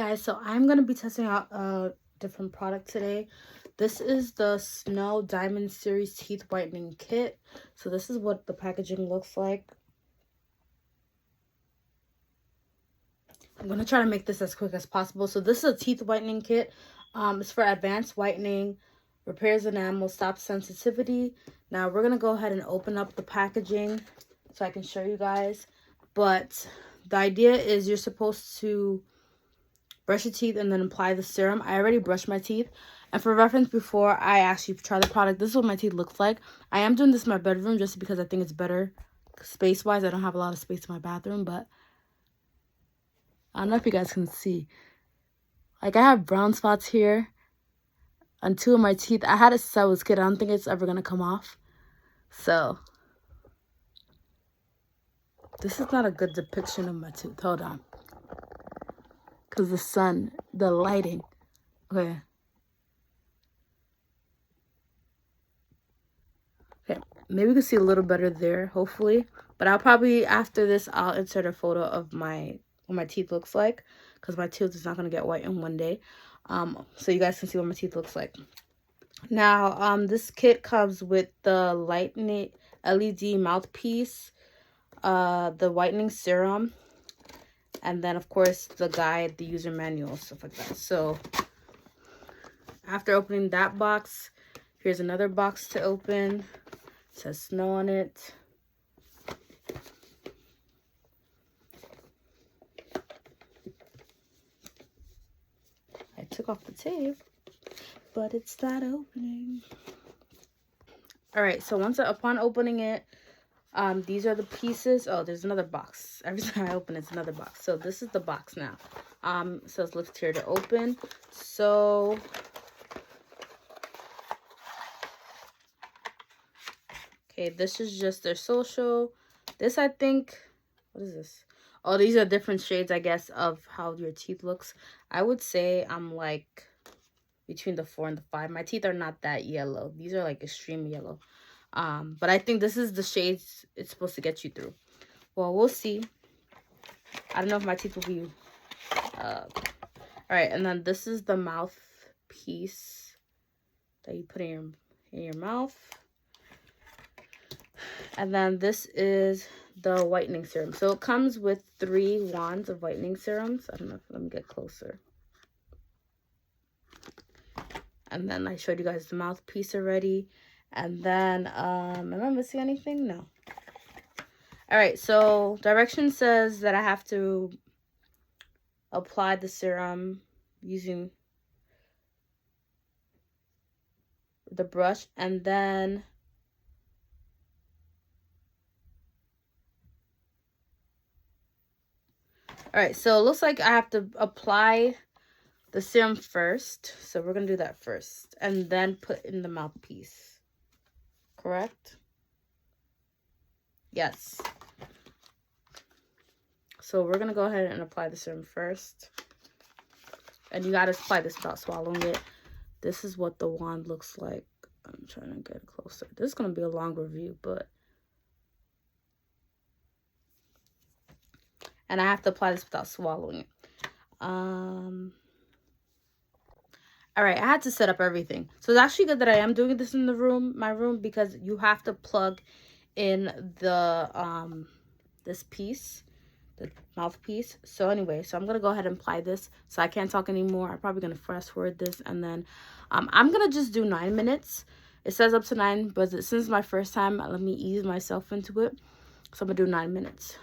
guys, so I'm going to be testing out a different product today. This is the Snow Diamond Series Teeth Whitening Kit. So this is what the packaging looks like. I'm going to try to make this as quick as possible. So this is a teeth whitening kit. It's for advanced whitening, repairs enamel, stops sensitivity. Now we're going to go ahead and open up the packaging so I can show you guys. But the idea is you're supposed to brush your teeth and then apply the serum. I already brushed my teeth. And for reference, before I actually try the product, this is what my teeth looks like. I am doing this in my bedroom just because I think it's better space-wise. I don't have a lot of space in my bathroom, but I don't know if you guys can see. Like, I have brown spots here on 2 of my teeth. I had it since I was a kid. I don't think it's ever going to come off. So, this is not a good depiction of my tooth. Hold on. Because the sun, the lighting. Okay. Okay, maybe you can see a little better there, hopefully. But I'll probably, after this, I'll insert a photo of what my teeth looks like, because my tooth is not going to get white in one day. So you guys can see what my teeth looks like. Now, this kit comes with the Lightning LED mouthpiece, the whitening serum, and then, of course, the guide, the user manual, stuff like that. So, after opening that box, here's another box to open. It says Snow on it. I took off the tape, but it's not opening. Alright, so upon opening it, these are the pieces. Oh, there's another box. Every time I open, it's another box. So this is the box now. It says lift here to open. So okay, this is just their social. This, I think, what is this? Oh, these are different shades, I guess, of how your teeth looks. I would say I'm like between the 4 and the 5. My teeth are not that yellow. These are like extreme yellow. But I think this is the shades it's supposed to get you through. Well, we'll see. I don't know if my teeth will be all right, and then this is the mouthpiece that you put in your mouth. And then this is the whitening serum. So it comes with 3 wands of whitening serums. I don't know if, let me get closer. And then I showed you guys the mouthpiece already. And then, am I missing anything? No. All right, so direction says that I have to apply the serum using the brush, and then all right, so it looks like I have to apply the serum first. So we're going to do that first and then put in the mouthpiece. Correct? Yes. So we're going to go ahead and apply the serum first. And you got to apply this without swallowing it. This is what the wand looks like. I'm trying to get closer. This is going to be a long review, but and I have to apply this without swallowing it. All right, I had to set up everything. So it's actually good that I am doing this in my room, because you have to plug in the this piece, the mouthpiece. So anyway, so I'm gonna go ahead and apply this. So I can't talk anymore. I'm probably gonna fast forward this, and then I'm gonna just do 9 minutes. It says up to 9, but since it's my first time, let me ease myself into it. So I'm gonna do 9 minutes.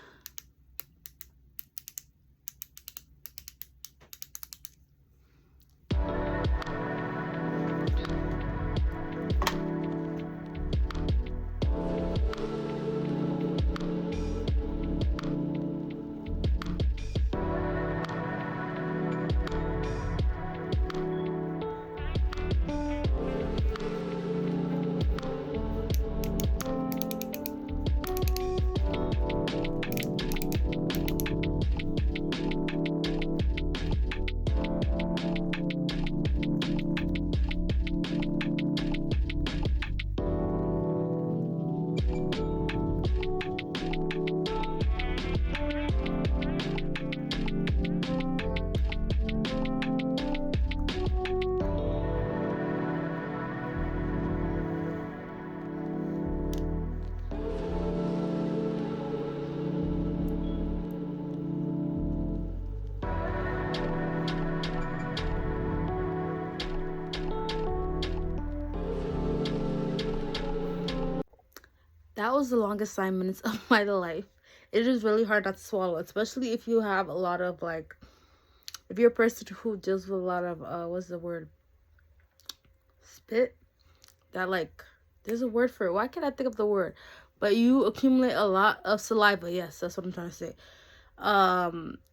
That was the longest 9 minutes of my life. It is really hard not to swallow, especially if you have a lot of, like, if you're a person who deals with a lot of, what's the word? Spit? That, like, there's a word for it. Why can't I think of the word? But you accumulate a lot of saliva. Yes, that's what I'm trying to say.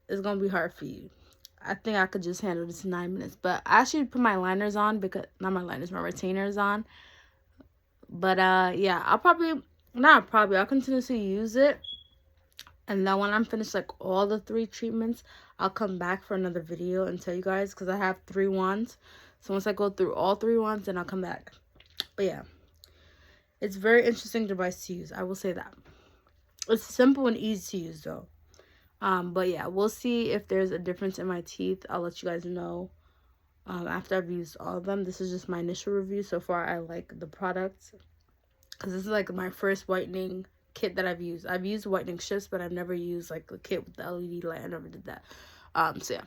It's gonna be hard for you. I think I could just handle this in 9 minutes. But I actually put my liners on, because, not my liners, my retainers on. But, yeah, I'll continue to use it. And then when I'm finished, like, all the 3 treatments, I'll come back for another video and tell you guys, because I have 3 wands. So once I go through all 3 wands, then I'll come back. But yeah, it's very interesting device to use. I will say that. It's simple and easy to use, though. But yeah, we'll see if there's a difference in my teeth. I'll let you guys know after I've used all of them. This is just my initial review. So far, I like the products, because this is like my first whitening kit that I've used. I've used whitening strips, but I've never used like the kit with the LED light. I never did that. So yeah,